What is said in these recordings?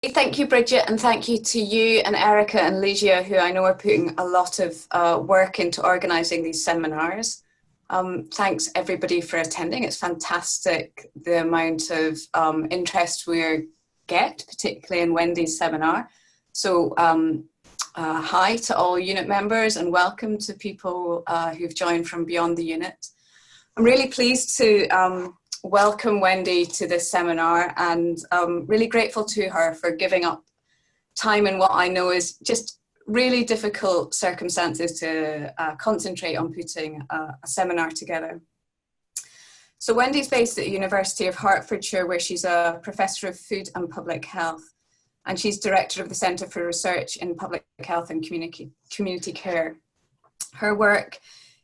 Thank you, Bridget, and thank you to you and Erica and Ligia, who I know are putting a lot of work into organising these seminars. Thanks everybody for attending. It's fantastic the amount of interest we get, particularly in Wendy's seminar. So hi to all unit members and welcome to people who've joined from beyond the unit. I'm really pleased to welcome Wendy to this seminar, and really grateful to her for giving up time in what I know is just really difficult circumstances to concentrate on putting a seminar together. So Wendy's based at the University of Hertfordshire, where she's a professor of food and public health, and she's director of the Centre for Research in Public Health and Community Care. Her work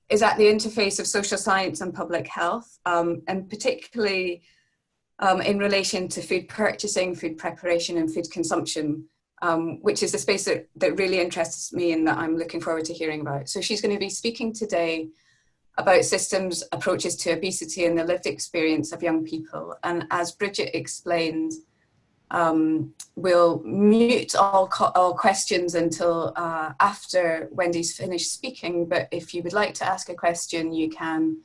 is at the interface of social science and public health, and particularly in relation to food purchasing, food preparation and food consumption, which is a space that really interests me and that I'm looking forward to hearing about. So she's going to be speaking today about systems approaches to obesity and the lived experience of young people. And as Bridget explained, we'll mute all questions until after Wendy's finished speaking, but if you would like to ask a question, you can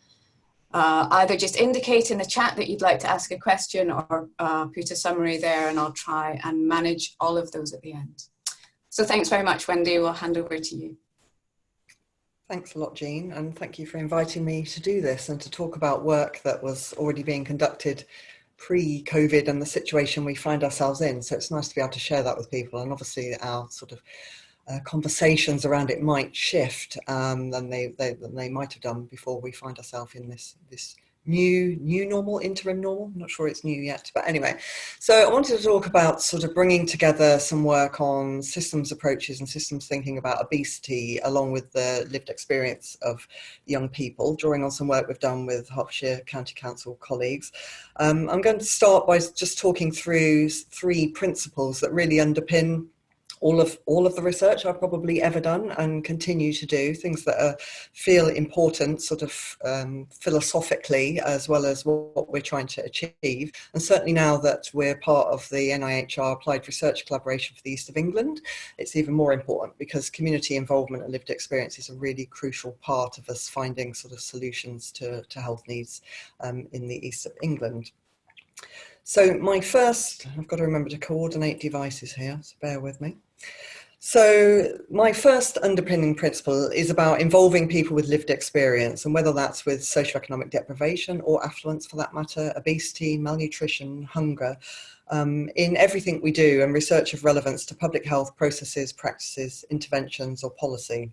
either just indicate in the chat that you'd like to ask a question or put a summary there, and I'll try and manage all of those at the end. So thanks very much, Wendy. We'll hand over to you. Thanks a lot, Jean, and thank you for inviting me to do this and to talk about work that was already being conducted pre-COVID and the situation we find ourselves in. So it's nice to be able to share that with people, and obviously our sort of conversations around it might shift than they might have done before we find ourselves in this new normal, interim normal. I'm not sure it's new yet, but anyway. So I wanted to talk about sort of bringing together some work on systems approaches and systems thinking about obesity, along with the lived experience of young people, drawing on some work we've done with Hertfordshire County Council colleagues. I'm going to start by just talking through 3 principles that really underpin all of the research I've probably ever done and continue to do, things that feel important sort of philosophically, as well as what we're trying to achieve. And certainly now that we're part of the NIHR Applied Research Collaboration for the East of England, it's even more important because community involvement and lived experience is a really crucial part of us finding sort of solutions to health needs in the East of England. So I've got to remember to coordinate devices here, so bear with me. So my first underpinning principle is about involving people with lived experience, and whether that's with socio-economic deprivation or affluence for that matter, obesity, malnutrition, hunger, in everything we do, and research of relevance to public health processes, practices, interventions or policy.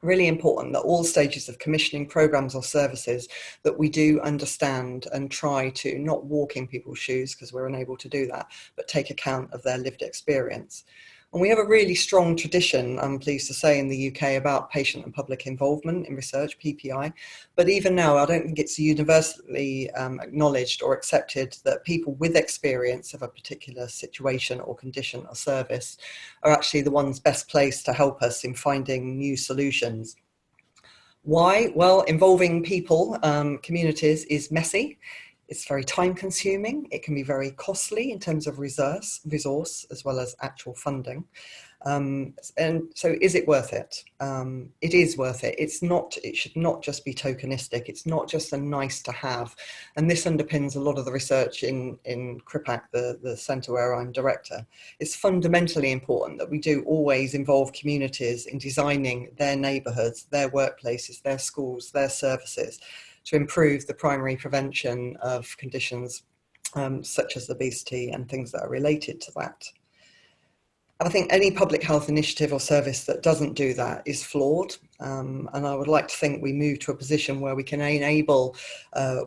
Really important that all stages of commissioning programs or services that we do understand and try to not walk in people's shoes, because we're unable to do that, but take account of their lived experience. And we have a really strong tradition, I'm pleased to say, in the UK about patient and public involvement in research, PPI. But even now, I don't think it's universally acknowledged or accepted that people with experience of a particular situation or condition or service are actually the ones best placed to help us in finding new solutions. Why? Well, involving people, communities is messy. It's very time consuming. It can be very costly in terms of resource as well as actual funding. And so is it worth it? It is worth it. It should not just be tokenistic. It's not just a nice to have. And this underpins a lot of the research in CRIPAC, the centre where I'm director. It's fundamentally important that we do always involve communities in designing their neighbourhoods, their workplaces, their schools, their services, to improve the primary prevention of conditions such as obesity and things that are related to that. I think any public health initiative or service that doesn't do that is flawed. And I would like to think we move to a position where we can enable,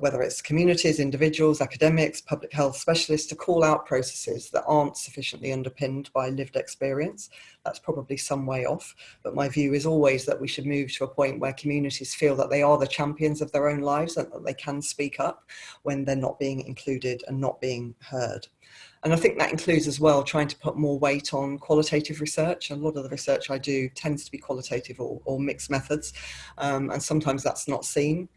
whether it's communities, individuals, academics, public health specialists, to call out processes that aren't sufficiently underpinned by lived experience. That's probably some way off. But my view is always that we should move to a point where communities feel that they are the champions of their own lives and that they can speak up when they're not being included and not being heard. And I think that includes as well trying to put more weight on qualitative research. A lot of the research I do tends to be qualitative or mixed methods. And sometimes that's not seen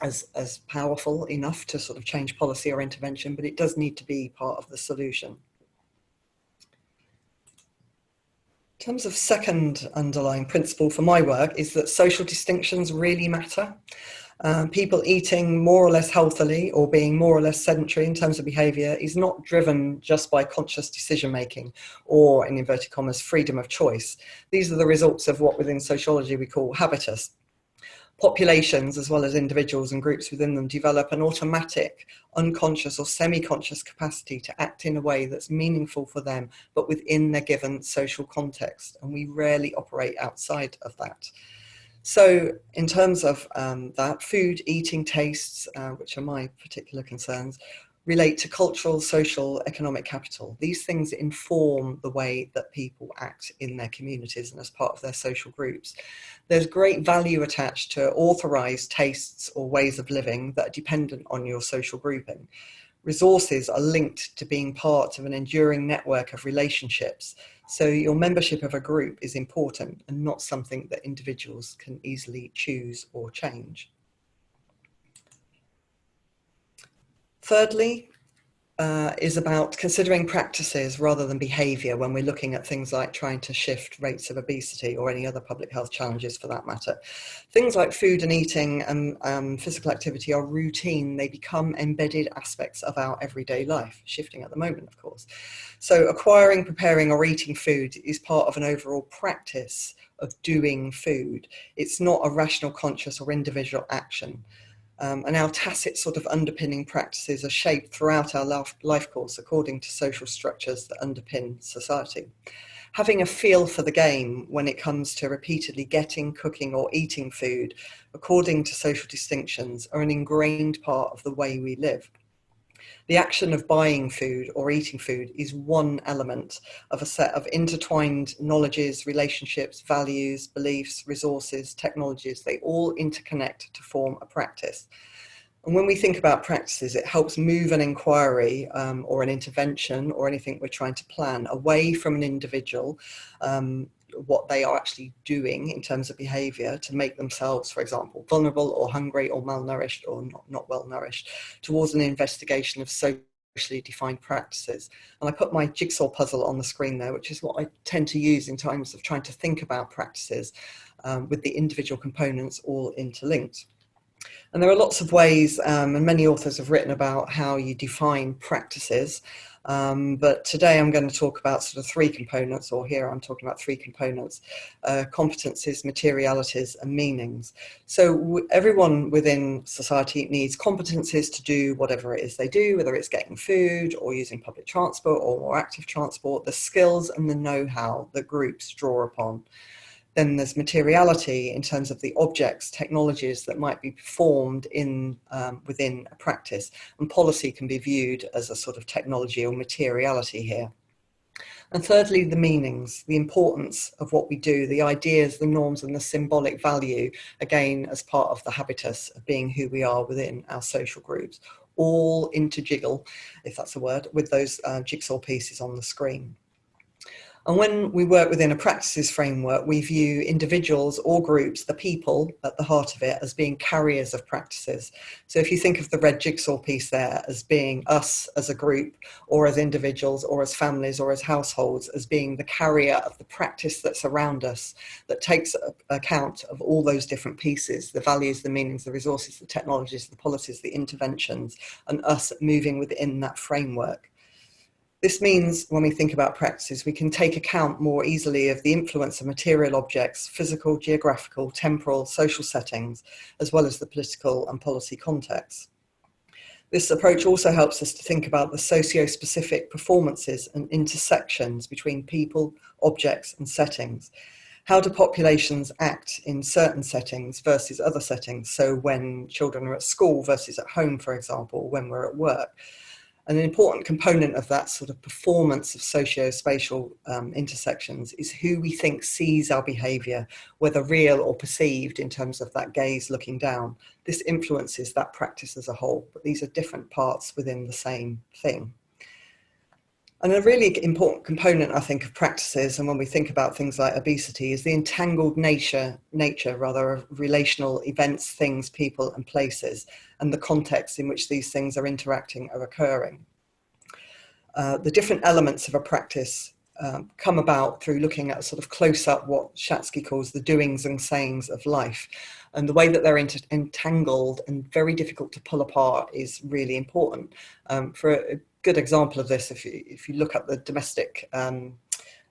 as powerful enough to sort of change policy or intervention, but it does need to be part of the solution. In terms of second underlying principle for my work is that social distinctions really matter. People eating more or less healthily or being more or less sedentary in terms of behaviour is not driven just by conscious decision making or, in inverted commas, freedom of choice. These are the results of what within sociology we call habitus. Populations, as well as individuals and groups within them, develop an automatic, unconscious or semi-conscious capacity to act in a way that's meaningful for them, but within their given social context. And we rarely operate outside of that. So in terms of that, food, eating, tastes, which are my particular concerns, relate to cultural, social, economic capital. These things inform the way that people act in their communities and as part of their social groups. There's great value attached to authorised tastes or ways of living that are dependent on your social grouping. Resources are linked to being part of an enduring network of relationships. So your membership of a group is important and not something that individuals can easily choose or change. Thirdly, is about considering practices rather than behaviour when we're looking at things like trying to shift rates of obesity or any other public health challenges for that matter. Things like food and eating and physical activity are routine. They become embedded aspects of our everyday life, shifting at the moment, of course. So acquiring, preparing or eating food is part of an overall practice of doing food. It's not a rational, conscious or individual action. And our tacit sort of underpinning practices are shaped throughout our life course according to social structures that underpin society. Having a feel for the game when it comes to repeatedly getting, cooking or eating food according to social distinctions are an ingrained part of the way we live. The action of buying food or eating food is one element of a set of intertwined knowledges, relationships, values, beliefs, resources, technologies. They all interconnect to form a practice. And when we think about practices, it helps move an inquiry or an intervention or anything we're trying to plan away from an individual, what they are actually doing in terms of behaviour to make themselves, for example, vulnerable or hungry or malnourished or not well nourished, towards an investigation of socially defined practices. And I put my jigsaw puzzle on the screen there, which is what I tend to use in terms of trying to think about practices with the individual components all interlinked. And there are lots of ways, and many authors have written about how you define practices. But today I'm going to talk about sort of three components, or here I'm talking about three components: competencies, materialities, and meanings. So everyone within society needs competencies to do whatever it is they do, whether it's getting food or using public transport or more active transport, the skills and the know-how that groups draw upon. Then there's materiality in terms of the objects, technologies that might be performed in within a practice. And policy can be viewed as a sort of technology or materiality here. And thirdly, the meanings, the importance of what we do, the ideas, the norms and the symbolic value, again, as part of the habitus of being who we are within our social groups, all interjiggle, if that's a word, with those jigsaw pieces on the screen. And when we work within a practices framework, we view individuals or groups, the people at the heart of it, as being carriers of practices. So if you think of the red jigsaw piece there as being us as a group, or as individuals, or as families, or as households, as being the carrier of the practice that's around us, that takes account of all those different pieces, the values, the meanings, the resources, the technologies, the policies, the interventions, and us moving within that framework. This means when we think about practices, we can take account more easily of the influence of material objects, physical, geographical, temporal, social settings, as well as the political and policy contexts. This approach also helps us to think about the socio-specific performances and intersections between people, objects, and settings. How do populations act in certain settings versus other settings? So when children are at school versus at home, for example, when we're at work. An important component of that sort of performance of socio-spatial intersections is who we think sees our behaviour, whether real or perceived in terms of that gaze looking down. This influences that practice as a whole, but these are different parts within the same thing. And a really important component, I think, of practices, and when we think about things like obesity, is the entangled nature of relational events, things, people, and places, and the context in which these things are interacting or occurring. The different elements of a practice come about through looking at sort of close up what Shatsky calls the doings and sayings of life. And the way that they're entangled and very difficult to pull apart is really important. For a good example of this, if you look at the domestic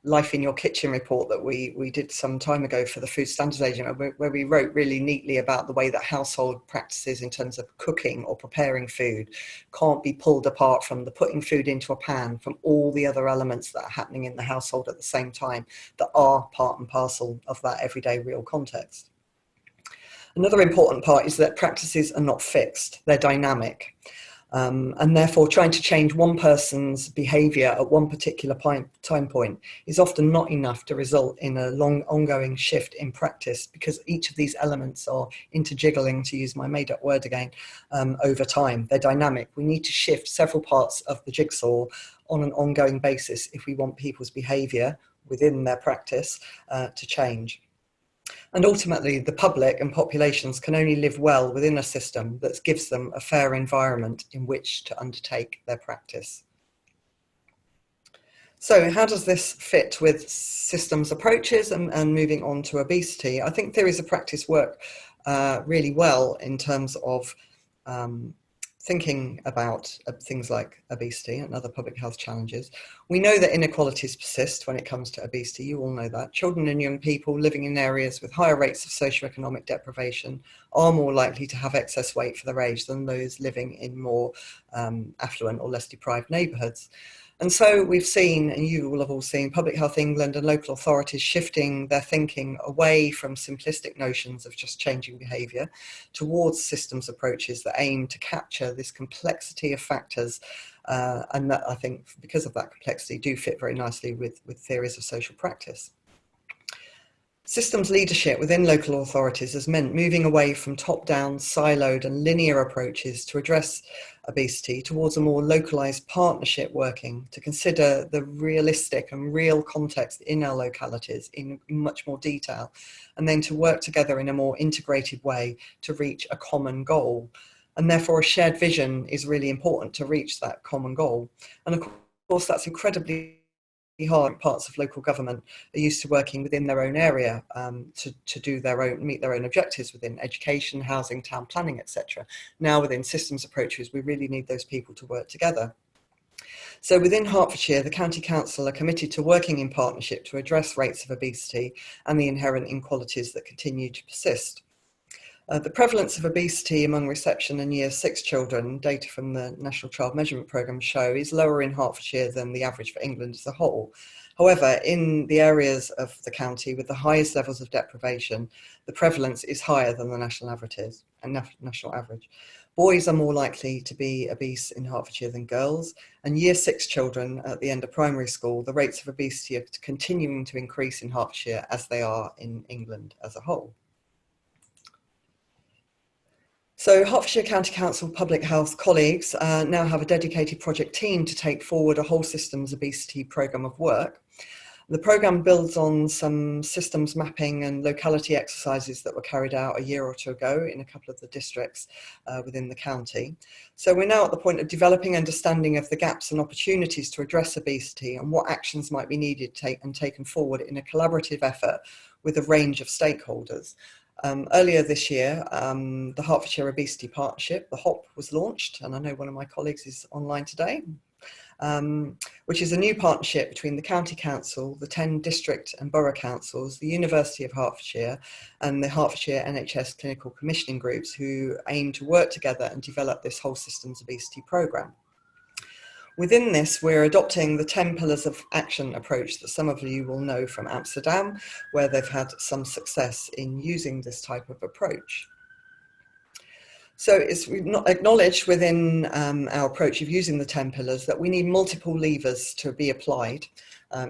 Life in Your Kitchen report that we did some time ago for the Food Standards Agency, where we wrote really neatly about the way that household practices in terms of cooking or preparing food can't be pulled apart from the putting food into a pan from all the other elements that are happening in the household at the same time that are part and parcel of that everyday real context. Another important part is that practices are not fixed, they're dynamic. And therefore trying to change one person's behaviour at one particular time point is often not enough to result in a long ongoing shift in practice, because each of these elements are interjiggling, to use my made up word again, over time. They're dynamic. We need to shift several parts of the jigsaw on an ongoing basis if we want people's behaviour within their practice to change. And ultimately, the public and populations can only live well within a system that gives them a fair environment in which to undertake their practice. So how does this fit with systems approaches and moving on to obesity? I think theories of practice work really well in terms of thinking about things like obesity and other public health challenges. We know that inequalities persist when it comes to obesity. You all know that. Children and young people living in areas with higher rates of socio-economic deprivation are more likely to have excess weight for their age than those living in more affluent or less deprived neighbourhoods. And so we've seen, and you will have all seen, Public Health England and local authorities shifting their thinking away from simplistic notions of just changing behaviour towards systems approaches that aim to capture this complexity of factors, and that, I think, because of that complexity, do fit very nicely with theories of social practice. Systems leadership within local authorities has meant moving away from top-down, siloed and linear approaches to address obesity towards a more localised partnership working to consider the realistic and real context in our localities in much more detail, and then to work together in a more integrated way to reach a common goal. And therefore a shared vision is really important to reach that common goal. And of course that's incredibly hard. Parts of local government are used to working within their own area to do meet their own objectives within education, housing, town planning, etc. Now within systems approaches, we really need those people to work together. So within Hertfordshire, the County Council are committed to working in partnership to address rates of obesity and the inherent inequalities that continue to persist. The prevalence of obesity among reception and Year 6 children, data from the National Child Measurement Programme show, is lower in Hertfordshire than the average for England as a whole. However, in the areas of the county with the highest levels of deprivation, the prevalence is higher than the national average. Boys are more likely to be obese in Hertfordshire than girls, and Year 6 children at the end of primary school, the rates of obesity are continuing to increase in Hertfordshire as they are in England as a whole. So Hertfordshire County Council Public Health colleagues now have a dedicated project team to take forward a whole systems obesity programme of work. The programme builds on some systems mapping and locality exercises that were carried out a year or two ago in a couple of the districts within the county. So we're now at the point of developing understanding of the gaps and opportunities to address obesity and what actions might be needed taken forward in a collaborative effort with a range of stakeholders. Earlier this year, the Hertfordshire Obesity Partnership, the HOP, was launched, and I know one of my colleagues is online today, which is a new partnership between the County Council, the 10 district and borough councils, the University of Hertfordshire and the Hertfordshire NHS clinical commissioning groups, who aim to work together and develop this whole systems obesity programme. Within this, we're adopting the 10 pillars of action approach that some of you will know from Amsterdam, where they've had some success in using this type of approach. So it's acknowledged within our approach of using the 10 pillars that we need multiple levers to be applied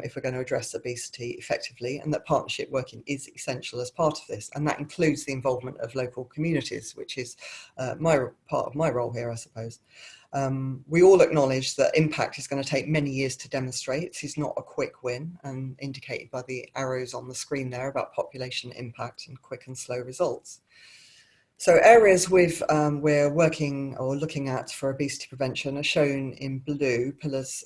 if we're going to address obesity effectively, and that partnership working is essential as part of this. And that includes the involvement of local communities, which is part of my role here, I suppose. We all acknowledge that impact is going to take many years to demonstrate. This is not a quick win, and indicated by the arrows on the screen there about population impact and quick and slow results. So areas we're working or looking at for obesity prevention are shown in blue, pillars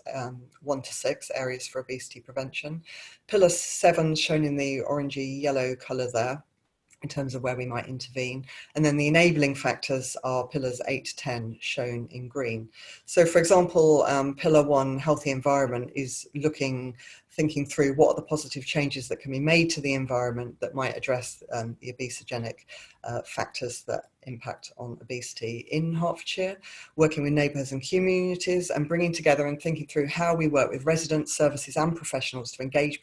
1 to 6, areas for obesity prevention. Pillar 7 shown in the orangey yellow colour there, in terms of where we might intervene. And then the enabling factors are pillars 8 to 10 shown in green. So for example, pillar 1, healthy environment, is thinking through what are the positive changes that can be made to the environment that might address the obesogenic factors that impact on obesity in Hertfordshire, working with neighbourhoods and communities and bringing together and thinking through how we work with residents, services and professionals to engage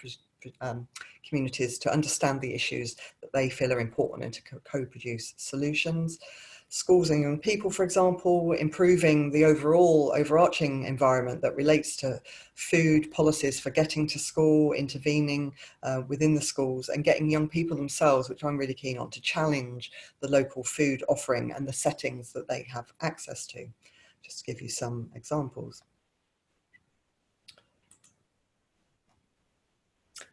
communities to understand the issues that they feel are important and to co-produce solutions. Schools and young people, for example, improving the overarching environment that relates to food policies for getting to school, intervening within the schools and getting young people themselves, which I'm really keen on, to challenge the local food offering and the settings that they have access to. Just to give you some examples.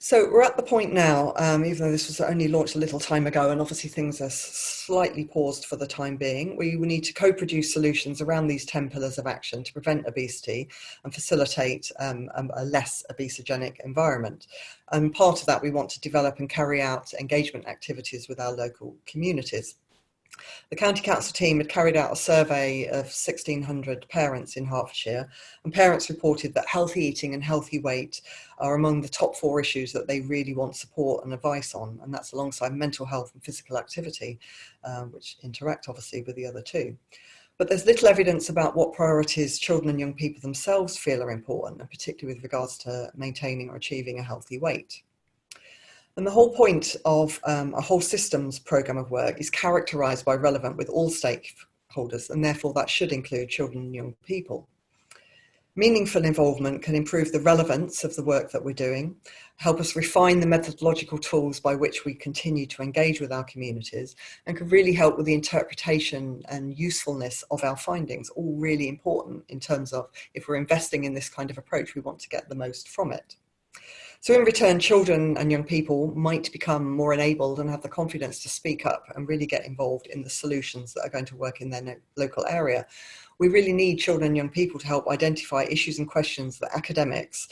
So we're at the point now, even though this was only launched a little time ago and obviously things are slightly paused for the time being, we need to co-produce solutions around these 10 pillars of action to prevent obesity and facilitate a less obesogenic environment. And part of that, we want to develop and carry out engagement activities with our local communities. The County Council team had carried out a survey of 1,600 parents in Hertfordshire, and parents reported that healthy eating and healthy weight are among the top 4 issues that they really want support and advice on, and that's alongside mental health and physical activity, which interact obviously with the other 2. But there's little evidence about what priorities children and young people themselves feel are important, and particularly with regards to maintaining or achieving a healthy weight. And the whole point of a whole systems programme of work is characterised by relevance with all stakeholders, and therefore that should include children and young people. Meaningful involvement can improve the relevance of the work that we're doing, help us refine the methodological tools by which we continue to engage with our communities, and can really help with the interpretation and usefulness of our findings, all really important in terms of if we're investing in this kind of approach, we want to get the most from it. So in return, children and young people might become more enabled and have the confidence to speak up and really get involved in the solutions that are going to work in their local area. We really need children and young people to help identify issues and questions that academics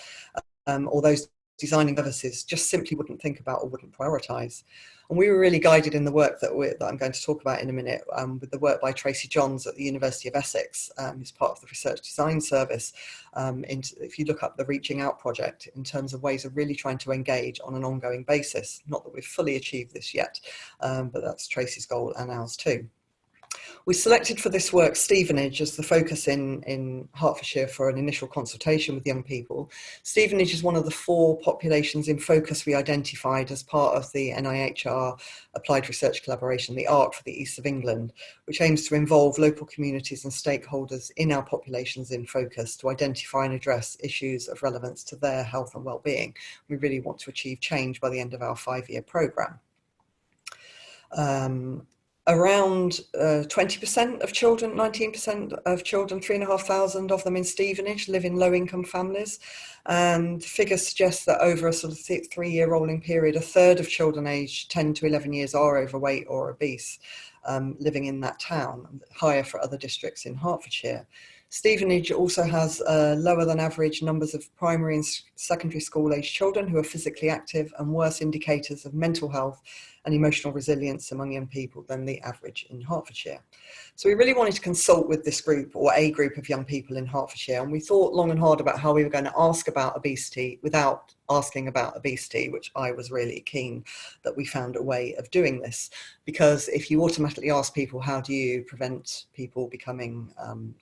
or those designing services just simply wouldn't think about or wouldn't prioritise. And we were really guided in the work that I'm going to talk about in a minute with the work by Tracy Johns at the University of Essex, who's part of the Research Design Service. If you look up the Reaching Out project in terms of ways of really trying to engage on an ongoing basis, not that we've fully achieved this yet, but that's Tracy's goal and ours too. We selected for this work Stevenage as the focus in Hertfordshire for an initial consultation with young people. Stevenage is one of the 4 populations in focus we identified as part of the NIHR Applied Research Collaboration, the ARC for the East of England, which aims to involve local communities and stakeholders in our populations in focus to identify and address issues of relevance to their health and well-being. We really want to achieve change by the end of our 5-year programme. Around 20% of children, 19% of children, 3,500 of them in Stevenage live in low-income families. And figures suggest that over a sort of 3-year rolling period, a third of children aged 10 to 11 years are overweight or obese living in that town, higher for other districts in Hertfordshire. Stevenage also has lower than average numbers of primary and secondary school age children who are physically active and worse indicators of mental health and emotional resilience among young people than the average in Hertfordshire. So we really wanted to consult with this group or a group of young people in Hertfordshire, and we thought long and hard about how we were going to ask about obesity without asking about obesity, which I was really keen that we found a way of doing this. Because if you automatically ask people, how do you prevent people becoming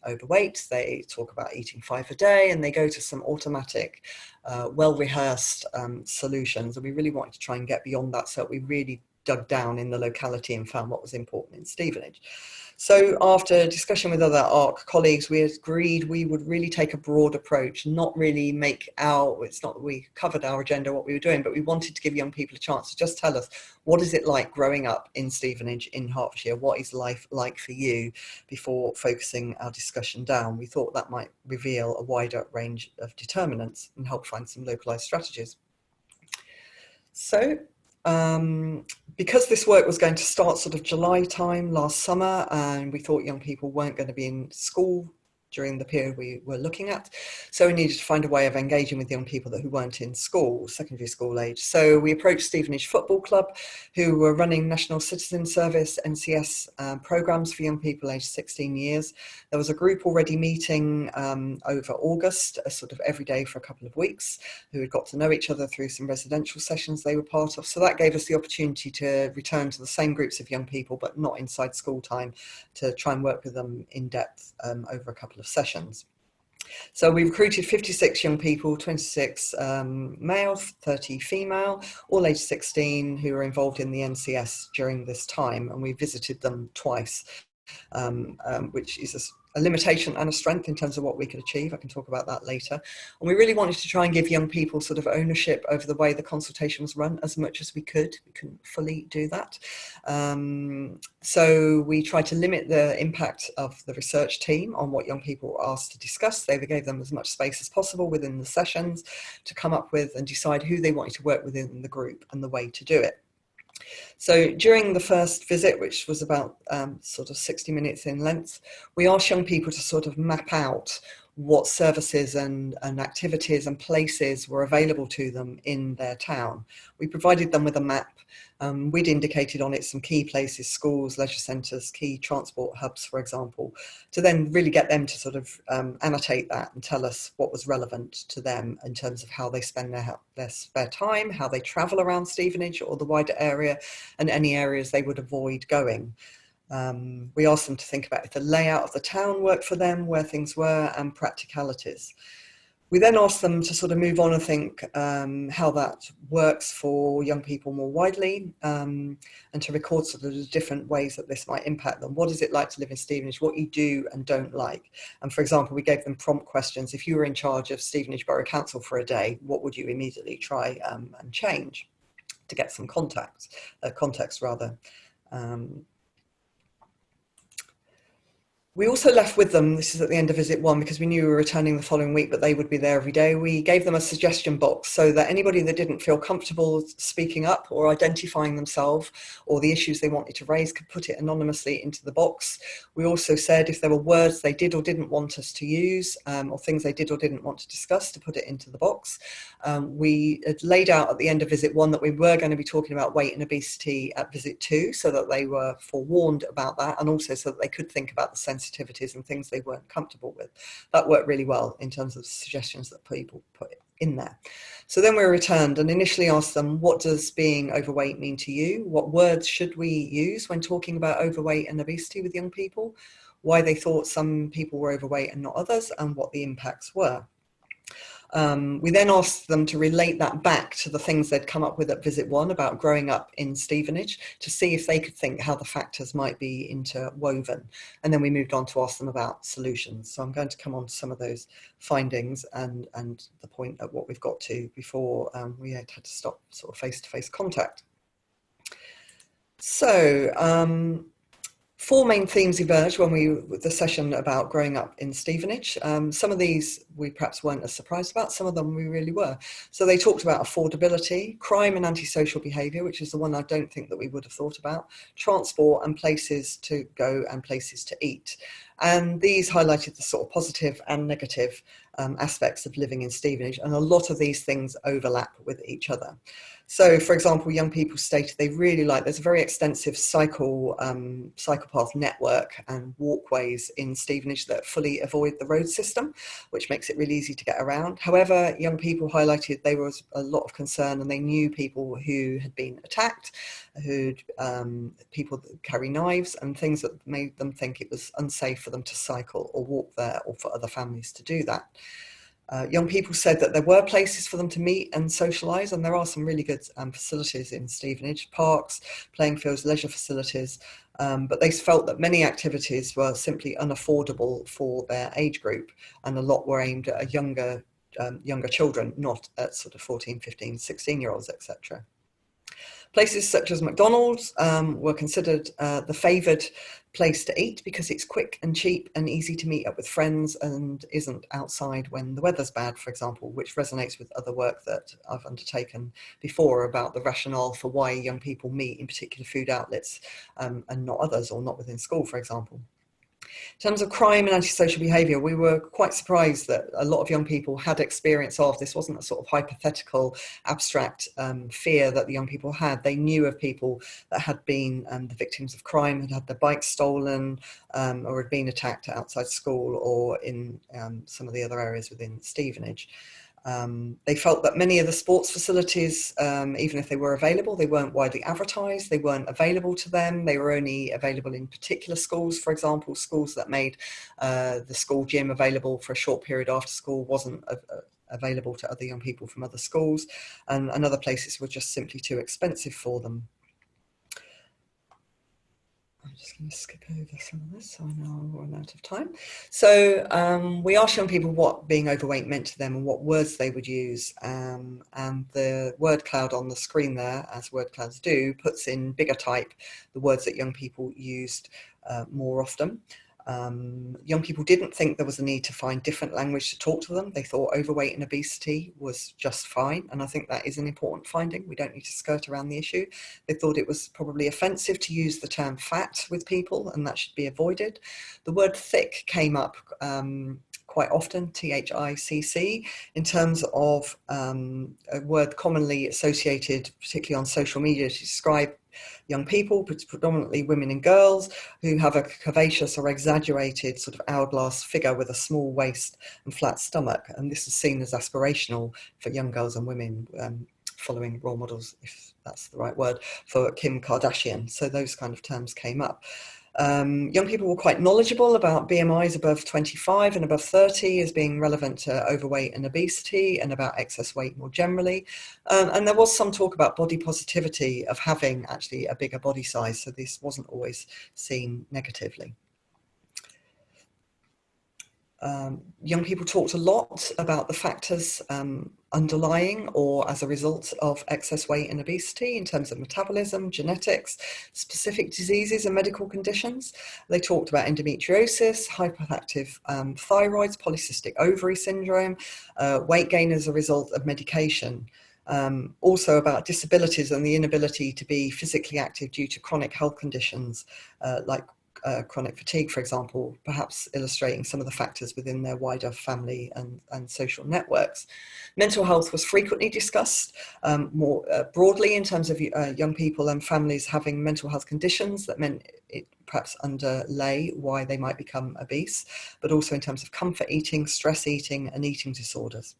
overweight? They talk about eating 5 a day and they go to some automatic, well-rehearsed solutions. And we really wanted to try and get beyond that, so we really dug down in the locality and found what was important in Stevenage. So after discussion with other ARC colleagues, we agreed we would really take a broad approach, not really it's not that we covered our agenda, what we were doing, but we wanted to give young people a chance to just tell us, what is it like growing up in Stevenage in Hertfordshire? What is life like for you before focusing our discussion down? We thought that might reveal a wider range of determinants and help find some localised strategies. So because this work was going to start sort of July time last summer, and we thought young people weren't going to be in school during the period we were looking at. So we needed to find a way of engaging with young people who weren't in school, secondary school age. So we approached Stevenage Football Club, who were running National Citizen Service, NCS programmes for young people aged 16 years. There was a group already meeting over August, sort of every day for a couple of weeks, who had got to know each other through some residential sessions they were part of. So that gave us the opportunity to return to the same groups of young people, but not inside school time, to try and work with them in depth over a couple of sessions. So we recruited 56 young people, 26 male, 30 female, all aged 16, who were involved in the NCS during this time, and we visited them twice, which is a limitation and a strength in terms of what we could achieve. I can talk about that later. And we really wanted to try and give young people sort of ownership over the way the consultation was run as much as we could. We couldn't fully do that. So we tried to limit the impact of the research team on what young people were asked to discuss. They gave them as much space as possible within the sessions to come up with and decide who they wanted to work with in the group and the way to do it. So during the first visit, which was about sort of 60 minutes in length, we asked young people to sort of map out what services and activities and places were available to them in their town. We provided them with a map. We'd indicated on it some key places, schools, leisure centres, key transport hubs, for example, to then really get them to sort of annotate that and tell us what was relevant to them in terms of how they spend their spare time, how they travel around Stevenage or the wider area, and any areas they would avoid going. We asked them to think about if the layout of the town worked for them, where things were, and practicalities. We then asked them to sort of move on and think how that works for young people more widely, and to record sort of the different ways that this might impact them. What is it like to live in Stevenage? What you do and don't like? And for example, we gave them prompt questions. If you were in charge of Stevenage Borough Council for a day, what would you immediately try and change to get some context? We also left with them, this is at the end of visit one, because we knew we were returning the following week, but they would be there every day. We gave them a suggestion box so that anybody that didn't feel comfortable speaking up or identifying themselves or the issues they wanted to raise could put it anonymously into the box. We also said if there were words they did or didn't want us to use, or things they did or didn't want to discuss, to put it into the box. We had laid out at the end of visit one that we were going to be talking about weight and obesity at visit two, so that they were forewarned about that, and also so that they could think about the sensitivities and things they weren't comfortable with. That worked really well in terms of suggestions that people put in there. So then we returned and initially asked them, what does being overweight mean to you? What words should we use when talking about overweight and obesity with young people? Why they thought some people were overweight and not others, and what the impacts were. We then asked them to relate that back to the things they'd come up with at visit one about growing up in Stevenage, to see if they could think how the factors might be interwoven. And then we moved on to ask them about solutions. So I'm going to come on to some of those findings and the point at what we've got to before we had to stop sort of face-to-face contact. So, four main themes emerged with the session about growing up in Stevenage. Some of these we perhaps weren't as surprised about, some of them we really were. So they talked about affordability, crime and antisocial behaviour, which is the one I don't think that we would have thought about, transport and places to go and places to eat. And these highlighted the sort of positive and negative aspects of living in Stevenage, and a lot of these things overlap with each other. So, for example, young people stated they really like, there's a very extensive cyclepath network and walkways in Stevenage that fully avoid the road system, which makes it really easy to get around. However, young people highlighted there was a lot of concern, and they knew people who had been attacked, people that carry knives, and things that made them think it was unsafe for them to cycle or walk there, or for other families to do that. Young people said that there were places for them to meet and socialise, and there are some really good facilities in Stevenage, parks, playing fields, leisure facilities, but they felt that many activities were simply unaffordable for their age group, and a lot were aimed at younger children, not at sort of 14, 15, 16-year-olds, etc. Places such as McDonald's were considered the favoured place to eat because it's quick and cheap and easy to meet up with friends and isn't outside when the weather's bad, for example, which resonates with other work that I've undertaken before about the rationale for why young people meet in particular food outlets and not others, or not within school, for example. In terms of crime and antisocial behaviour, we were quite surprised that a lot of young people had experience of this. Wasn't a sort of hypothetical, abstract fear that the young people had. They knew of people that had been the victims of crime, had had their bikes stolen, or had been attacked outside school or in some of the other areas within Stevenage. They felt that many of the sports facilities, even if they were available, they weren't widely advertised, they weren't available to them, they were only available in particular schools. For example, schools that made the school gym available for a short period after school wasn't available to other young people from other schools, and other places were just simply too expensive for them. I'm just going to skip over some of this so I know I'll run out of time. So we asked young people what being overweight meant to them and what words they would use. And the word cloud on the screen there, as word clouds do, puts in bigger type the words that young people used more often. Young people didn't think there was a need to find different language to talk to them. They thought overweight and obesity was just fine. And I think that is an important finding. We don't need to skirt around the issue. They thought it was probably offensive to use the term fat with people, and that should be avoided. The word thick came up quite often, THICC, in terms of a word commonly associated, particularly on social media, to describe young people, predominantly women and girls, who have a curvaceous or exaggerated sort of hourglass figure with a small waist and flat stomach. And this is seen as aspirational for young girls and women, following role models, if that's the right word, for Kim Kardashian. So those kind of terms came up. Young people were quite knowledgeable about BMIs above 25 and above 30 as being relevant to overweight and obesity, and about excess weight more generally. And there was some talk about body positivity, of having actually a bigger body size, so this wasn't always seen negatively. Young people talked a lot about the factors underlying or as a result of excess weight and obesity in terms of metabolism, genetics, specific diseases and medical conditions. They talked about endometriosis, hyperactive thyroids, polycystic ovary syndrome, weight gain as a result of medication. Also about disabilities and the inability to be physically active due to chronic health conditions like chronic fatigue, for example, perhaps illustrating some of the factors within their wider family and social networks. Mental health was frequently discussed more broadly in terms of young people and families having mental health conditions that meant it perhaps underlay why they might become obese, but also in terms of comfort eating, stress eating, and eating disorders.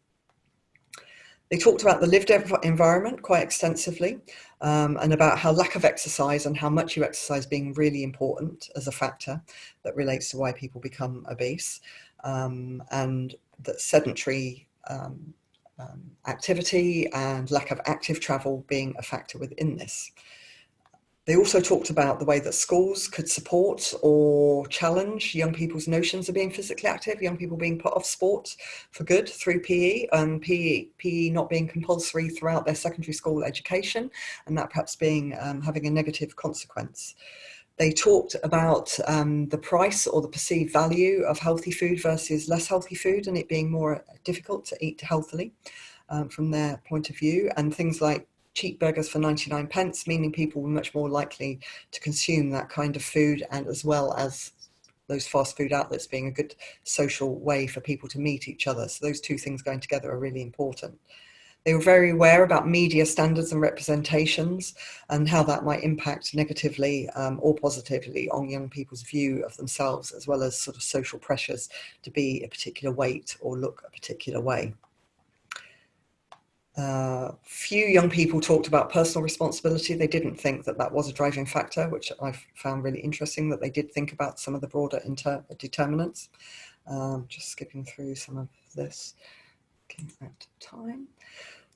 They talked about the lived environment quite extensively, and about how lack of exercise and how much you exercise being really important as a factor that relates to why people become obese, and that sedentary activity and lack of active travel being a factor within this. They also talked about the way that schools could support or challenge young people's notions of being physically active, young people being put off sport for good through PE, and PE not being compulsory throughout their secondary school education, and that perhaps being having a negative consequence. They talked about the price or the perceived value of healthy food versus less healthy food, and it being more difficult to eat healthily from their point of view, and things like cheap burgers for 99 pence, meaning people were much more likely to consume that kind of food, and as well as those fast food outlets being a good social way for people to meet each other. So those two things going together are really important. They were very aware about media standards and representations and how that might impact negatively or positively on young people's view of themselves, as well as sort of social pressures to be a particular weight or look a particular way. Few young people talked about personal responsibility. They didn't think that that was a driving factor, which I've found really interesting, that they did think about some of the broader determinants. Just skipping through some of this, looking at time.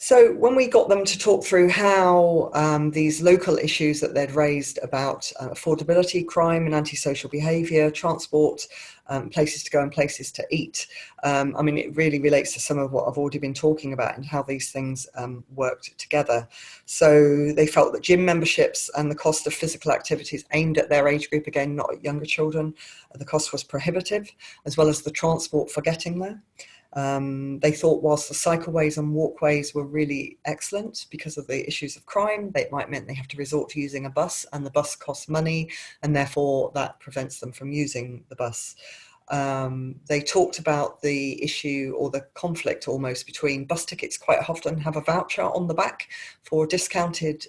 So when we got them to talk through how these local issues that they'd raised about affordability, crime and antisocial behaviour, transport, places to go and places to eat, I mean, it really relates to some of what I've already been talking about and how these things worked together. So they felt that gym memberships and the cost of physical activities aimed at their age group, again, not at younger children, the cost was prohibitive, as well as the transport for getting there. They thought whilst the cycleways and walkways were really excellent because of the issues of crime, it might mean they have to resort to using a bus, and the bus costs money, and therefore that prevents them from using the bus. They talked about the issue or the conflict almost between bus tickets quite often have a voucher on the back for discounted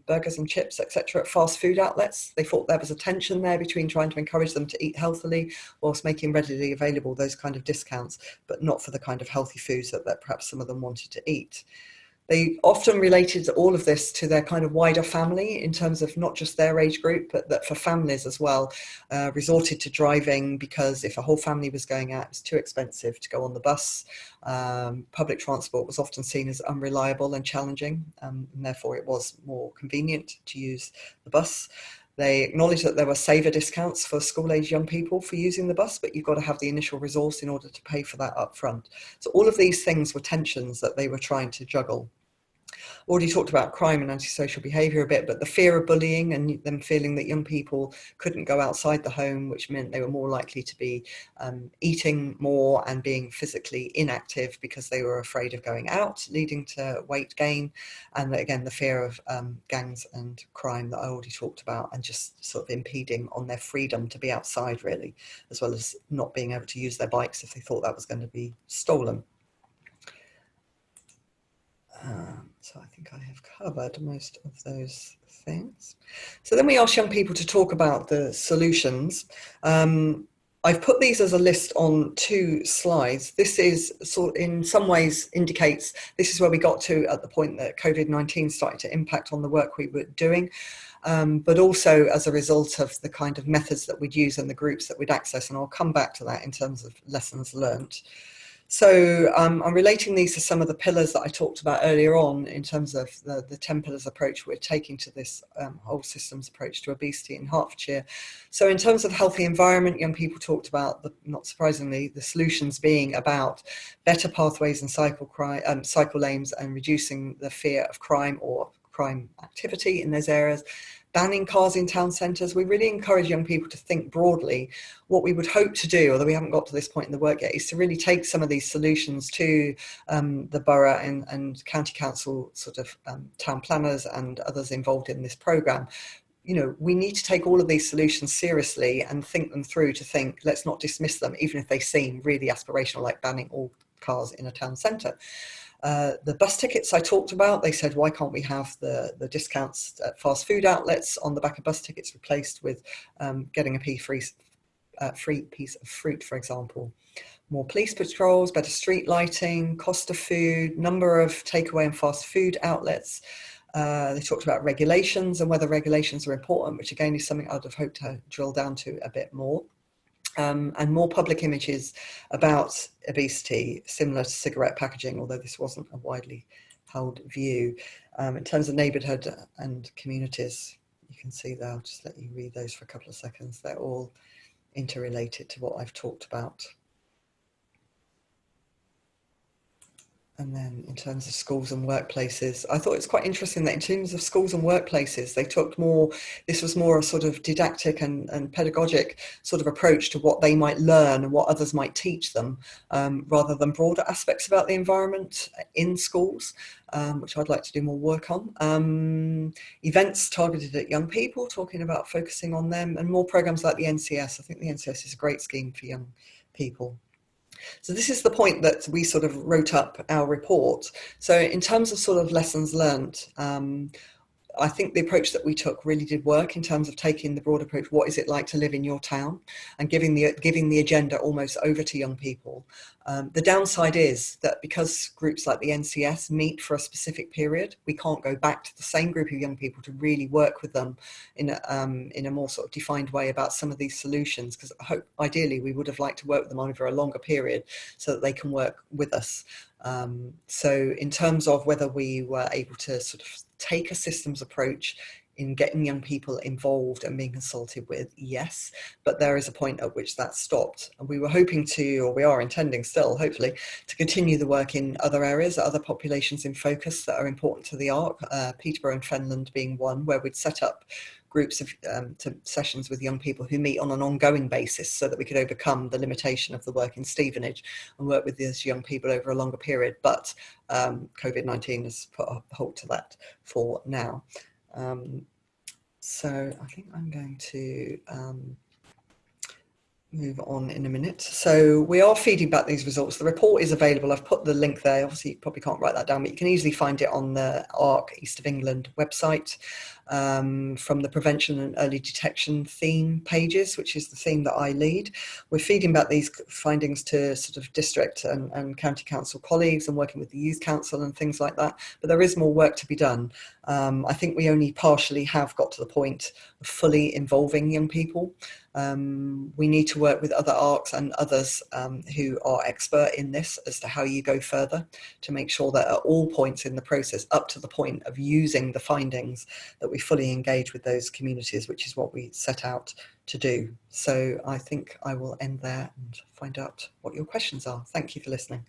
burgers and chips, etc. at fast food outlets. They thought there was a tension there between trying to encourage them to eat healthily whilst making readily available those kind of discounts, but not for the kind of healthy foods that perhaps some of them wanted to eat. They often related all of this to their kind of wider family in terms of not just their age group, but that for families as well, resorted to driving because if a whole family was going out, it was too expensive to go on the bus. Public transport was often seen as unreliable and challenging, and therefore it was more convenient to use the bus. They acknowledged that there were saver discounts for school-age young people for using the bus, but you've got to have the initial resource in order to pay for that up front. So all of these things were tensions that they were trying to juggle. Already talked about crime and antisocial behaviour a bit, but the fear of bullying and them feeling that young people couldn't go outside the home, which meant they were more likely to be eating more and being physically inactive because they were afraid of going out, leading to weight gain. And again, the fear of gangs and crime that I already talked about, and just sort of impeding on their freedom to be outside really, as well as not being able to use their bikes if they thought that was going to be stolen. So I think I have covered most of those things. So then we asked young people to talk about the solutions. I've put these as a list on 2 slides. This is sort of in some ways indicates this is where we got to at the point that COVID-19 started to impact on the work we were doing. But also as a result of the kind of methods that we'd use and the groups that we'd access. And I'll come back to that in terms of lessons learnt. So I'm relating these to some of the pillars that I talked about earlier on in terms of the 10 pillars approach we're taking to this whole systems approach to obesity in Hertfordshire. So in terms of healthy environment, young people talked about, not surprisingly, the solutions being about better pathways and cycle lanes and reducing the fear of crime or crime activity in those areas. Banning cars in town centres. We really encourage young people to think broadly. What we would hope to do, although we haven't got to this point in the work yet, is to really take some of these solutions to the borough and county council sort of town planners and others involved in this programme. You know, we need to take all of these solutions seriously and think them through to think, let's not dismiss them, even if they seem really aspirational, like banning all cars in a town centre. The bus tickets I talked about, they said, why can't we have the discounts at fast food outlets on the back of bus tickets replaced with getting a free piece of fruit, for example. More police patrols, better street lighting, cost of food, number of takeaway and fast food outlets. They talked about regulations and whether regulations are important, which again is something I'd have hoped to drill down to a bit more. And more public images about obesity, similar to cigarette packaging, although this wasn't a widely held view. In terms of neighbourhood and communities, you can see there, I'll just let you read those for a couple of seconds. They're all interrelated to what I've talked about. And then in terms of schools and workplaces, I thought it's quite interesting that in terms of schools and workplaces, they took more, this was more a sort of didactic and pedagogic sort of approach to what they might learn and what others might teach them, rather than broader aspects about the environment in schools, which I'd like to do more work on. Events targeted at young people, talking about focusing on them, and more programs like the NCS. I think the NCS is a great scheme for young people. So this is the point that we sort of wrote up our report. So in terms of sort of lessons learned, I think the approach that we took really did work in terms of taking the broad approach. What is it like to live in your town, and giving the agenda almost over to young people. The downside is that because groups like the NCS meet for a specific period, we can't go back to the same group of young people to really work with them in a more sort of defined way about some of these solutions, because ideally we would have liked to work with them over a longer period so that they can work with us. So in terms of whether we were able to sort of take a systems approach in getting young people involved and being consulted with, yes, but there is a point at which that stopped. And we were hoping to, or we are intending still, hopefully, to continue the work in other areas, other populations in focus that are important to the ARC, Peterborough and Fenland being one, where we'd set up groups of sessions with young people who meet on an ongoing basis so that we could overcome the limitation of the work in Stevenage and work with these young people over a longer period. But COVID-19 has put a halt to that for now. So I think I'm going to move on in a minute. So we are feeding back these results. The report is available. I've put the link there. Obviously, you probably can't write that down, but you can easily find it on the ARC East of England website from the prevention and early detection theme pages, which is the theme that I lead. We're feeding back these findings to sort of district and county council colleagues and working with the youth council and things like that. But there is more work to be done. I think we only partially have got to the point of fully involving young people. We need to work with other ARCs and others who are expert in this as to how you go further to make sure that at all points in the process, up to the point of using the findings, that we fully engage with those communities, which is what we set out to do. So I think I will end there and find out what your questions are. Thank you for listening.